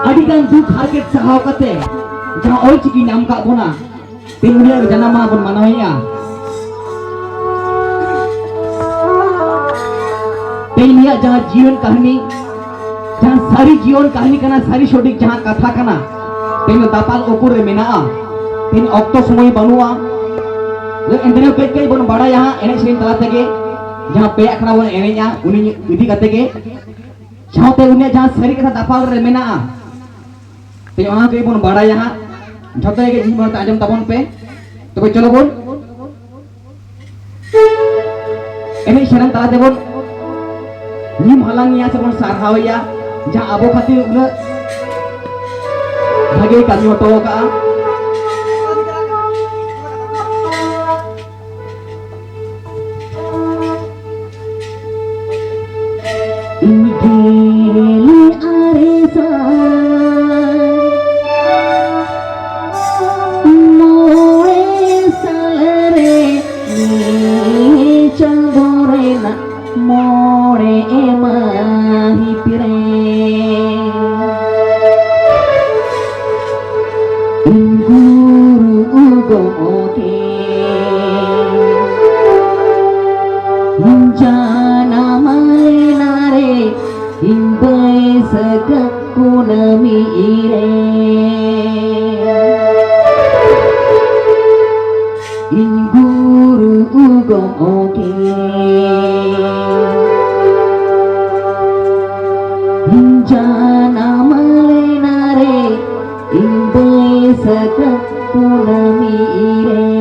adigan duk harket sahau kate jaha oi ciki nyam ka bona tinggal janama bon manoya पेनिया जहाँ जीवन कहानी जहाँ सारी जीवन कहानी कना सारी सोटिक जहाँ कथा कना तेन दापाल ओकुर रे मेना तेन ऑक्टो समय बनुआ ले इंद्रियो कई कई बन बड़ा यहाँ एने सेन तला तके जहाँ पे अखना बन एने यहाँ उन्हीं विधि करते के जहाँ पे उन्हें जहाँ सारी कथा दापाल रे मेना तेन वहाँ कई बन बड़ा यहाँ झोंते के जीवन ताजम तबन पे तो कोई चलो बोल एने शरण तला ते बोल निम हालांगिया से बन सारहावया जहाँ आबो खातिर उन्हें भागे कमी होतो का इंगेली आरेसा मोरे सालरे नी चंदोरे ना मोरे माही पिरे गुरु गोके जाना मालेना रे इंबैसक कुनमी रे गुरु गोके जाना मालेना रे इंबैसक कुनमी रे